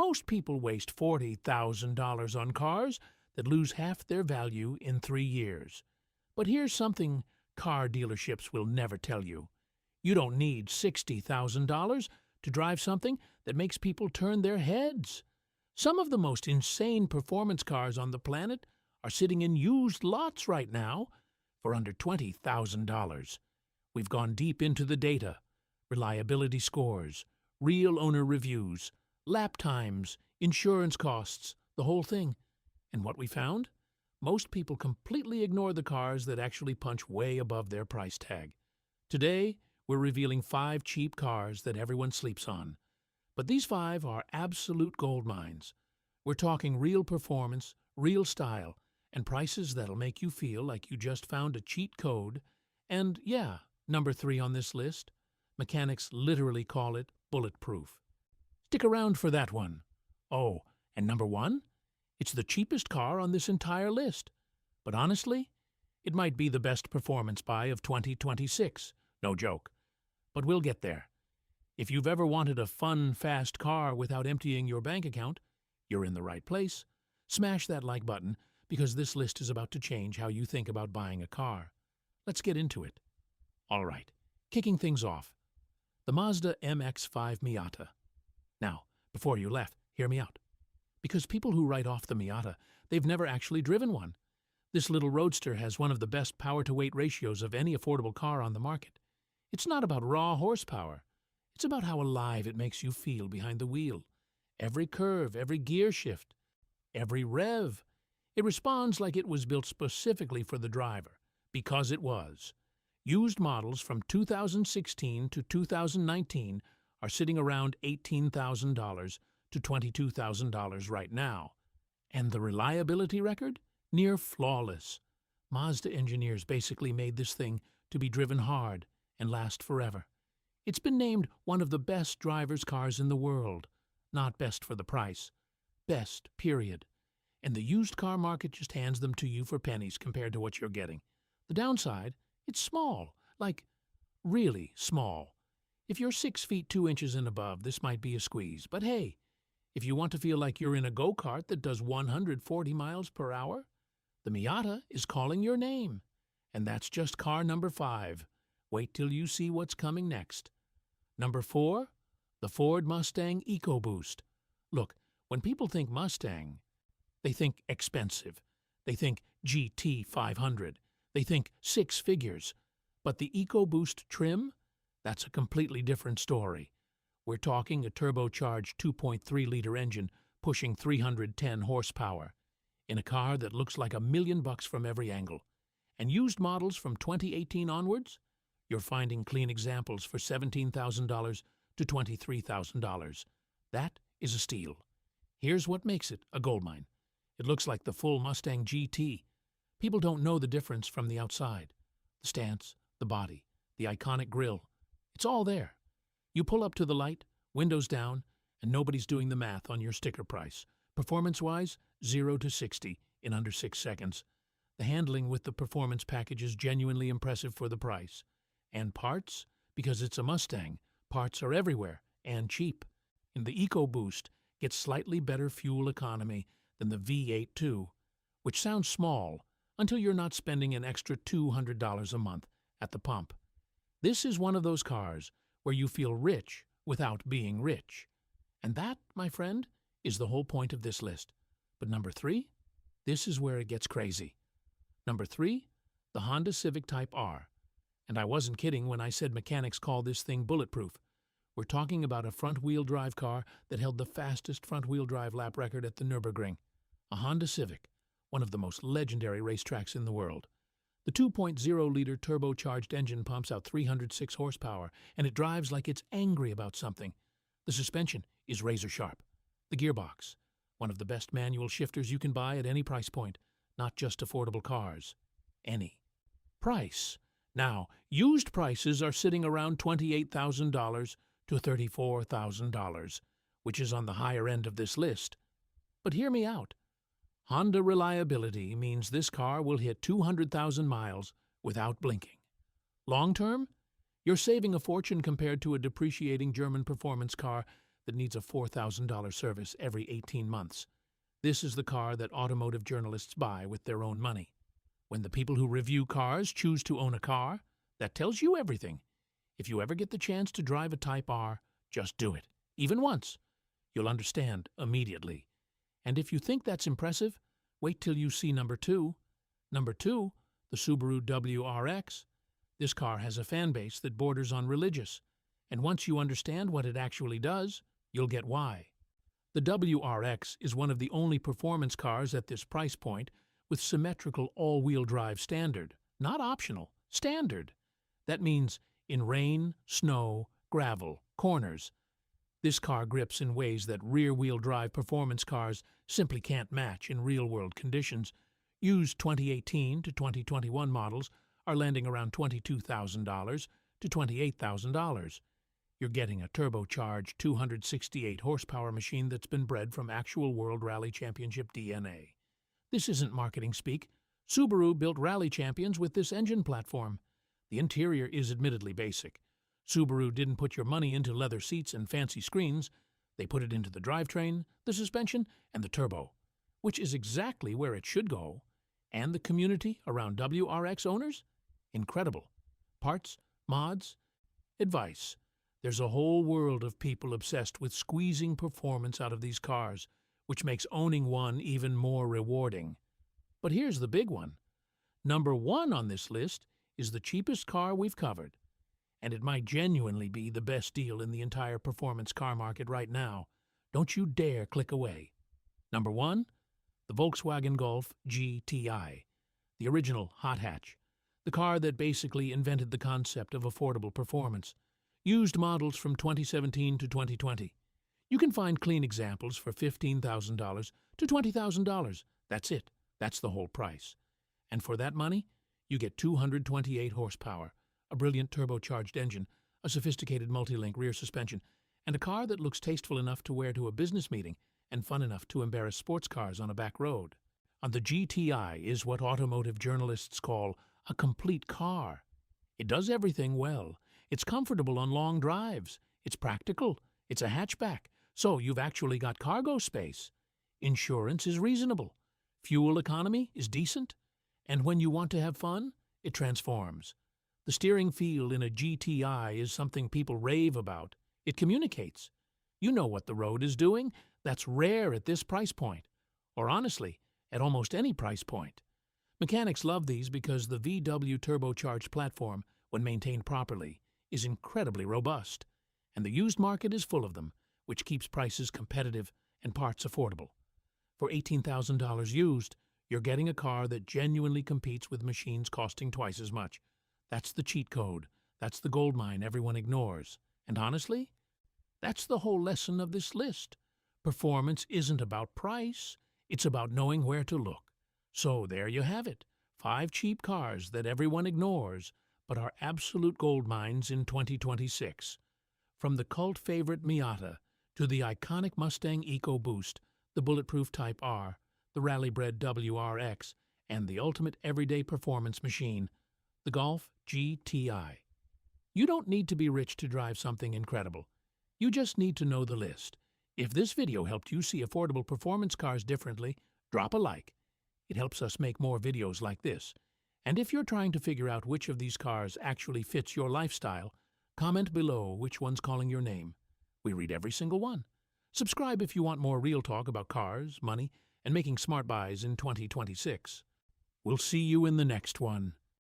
Most people waste $40,000 on cars that lose half their value in 3 years. But here's something car dealerships will never tell you. You don't need $60,000 to drive something that makes people turn their heads. Some of the most insane performance cars on the planet are sitting in used lots right now for under $20,000. We've gone deep into the data, reliability scores, real owner reviews, lap times, insurance costs, the whole thing. And what we found? Most people completely ignore the cars that actually punch way above their price tag. Today, we're revealing 5 cheap cars that everyone sleeps on. But these 5 are absolute gold mines. We're talking real performance, real style, and prices that'll make you feel like you just found a cheat code. And yeah, number 3 on this list, mechanics literally call it bulletproof. Stick around for that one. Oh, and number 1? It's the cheapest car on this entire list. But honestly, it might be the best performance buy of 2026. No joke. But we'll get there. If you've ever wanted a fun, fast car without emptying your bank account, you're in the right place. Smash that like button, because this list is about to change how you think about buying a car. Let's get into it. All right, kicking things off, the Mazda MX-5 Miata. Now, before you left, hear me out. Because people who write off the Miata, they've never actually driven one. This little roadster has one of the best power-to-weight ratios of any affordable car on the market. It's not about raw horsepower. It's about how alive it makes you feel behind the wheel. Every curve, every gear shift, every rev. It responds like it was built specifically for the driver, because it was. Used models from 2016 to 2019 are sitting around $18,000 to $22,000 right now. And the reliability record? Near flawless. Mazda engineers basically made this thing to be driven hard and last forever. It's been named one of the best driver's cars in the world. Not best for the price. Best, period. And the used car market just hands them to you for pennies compared to what you're getting. The downside? It's small. Like, really small. If you're 6 feet 2 inches and above, this might be a squeeze. But hey, if you want to feel like you're in a go-kart that does 140 miles per hour, the Miata is calling your name. And that's just car number 5. Wait till you see what's coming next. Number 4, the Ford Mustang EcoBoost. Look, when people think Mustang, they think expensive. They think GT 500. They think 6 figures. But the EcoBoost trim? That's a completely different story. We're talking a turbocharged 2.3-liter engine pushing 310 horsepower in a car that looks like $1 million from every angle. And used models from 2018 onwards? You're finding clean examples for $17,000 to $23,000. That is a steal. Here's what makes it a goldmine. It looks like the full Mustang GT. People don't know the difference from the outside. The stance, the body, the iconic grille. It's all there. You pull up to the light, windows down, and nobody's doing the math on your sticker price. Performance-wise, 0 to 60 in under 6 seconds. The handling with the performance package is genuinely impressive for the price. And parts? Because it's a Mustang, parts are everywhere and cheap. And the EcoBoost gets slightly better fuel economy than the V8 too, which sounds small until you're not spending an extra $200 a month at the pump. This is one of those cars where you feel rich without being rich. And that, my friend, is the whole point of this list. But number 3? This is where it gets crazy. Number 3, the Honda Civic Type R. And I wasn't kidding when I said mechanics call this thing bulletproof. We're talking about a front-wheel drive car that held the fastest front-wheel drive lap record at the Nürburgring. A Honda Civic, one of the most legendary racetracks in the world. The 2.0-liter turbocharged engine pumps out 306 horsepower, and it drives like it's angry about something. The suspension is razor-sharp. The gearbox, one of the best manual shifters you can buy at any price point, not just affordable cars. Any. Price. Now, used prices are sitting around $28,000 to $34,000, which is on the higher end of this list. But hear me out. Honda reliability means this car will hit 200,000 miles without blinking. Long term, you're saving a fortune compared to a depreciating German performance car that needs a $4,000 service every 18 months. This is the car that automotive journalists buy with their own money. When the people who review cars choose to own a car, that tells you everything. If you ever get the chance to drive a Type R, just do it, even once. You'll understand immediately. And if you think that's impressive, wait till you see number 2. Number 2, the Subaru WRX. This car has a fan base that borders on religious, and once you understand what it actually does, you'll get why. The WRX is one of the only performance cars at this price point with symmetrical all-wheel drive standard, not optional, standard. That means in rain, snow, gravel, corners. This car grips in ways that rear-wheel drive performance cars simply can't match in real-world conditions. Used 2018 to 2021 models are landing around $22,000 to $28,000. You're getting a turbocharged 268 horsepower machine that's been bred from actual World Rally Championship DNA. This isn't marketing speak. Subaru built rally champions with this engine platform. The interior is admittedly basic. Subaru didn't put your money into leather seats and fancy screens. They put it into the drivetrain, the suspension, and the turbo, which is exactly where it should go. And the community around WRX owners? Incredible. Parts, mods, advice. There's a whole world of people obsessed with squeezing performance out of these cars, which makes owning one even more rewarding. But here's the big one. Number 1 on this list is the cheapest car we've covered, and it might genuinely be the best deal in the entire performance car market right now. Don't you dare click away. Number 1, the Volkswagen Golf GTI, the original hot hatch, the car that basically invented the concept of affordable performance. Used models from 2017 to 2020. You can find clean examples for $15,000 to $20,000. That's it. That's the whole price. And for that money, you get 228 horsepower, a brilliant turbocharged engine, a sophisticated multi-link rear suspension, and a car that looks tasteful enough to wear to a business meeting and fun enough to embarrass sports cars on a back road. And the GTI is what automotive journalists call a complete car. It does everything well. It's comfortable on long drives. It's practical. It's a hatchback. So you've actually got cargo space. Insurance is reasonable. Fuel economy is decent. And when you want to have fun, it transforms. The steering feel in a GTI is something people rave about. It communicates. You know what the road is doing. That's rare at this price point. Or honestly, at almost any price point. Mechanics love these because the VW turbocharged platform, when maintained properly, is incredibly robust. And the used market is full of them, which keeps prices competitive and parts affordable. For $18,000 used, you're getting a car that genuinely competes with machines costing twice as much. That's the cheat code. That's the goldmine everyone ignores. And honestly, that's the whole lesson of this list. Performance isn't about price. It's about knowing where to look. So there you have it. 5 cheap cars that everyone ignores, but are absolute gold mines in 2026. From the cult favorite Miata to the iconic Mustang EcoBoost, the bulletproof Type R, the rally-bred WRX, and the ultimate everyday performance machine, the Golf GTI. You don't need to be rich to drive something incredible. You just need to know the list. If this video helped you see affordable performance cars differently, drop a like. It helps us make more videos like this. And if you're trying to figure out which of these cars actually fits your lifestyle, comment below which one's calling your name. We read every single one. Subscribe if you want more real talk about cars, money, and making smart buys in 2026. We'll see you in the next one.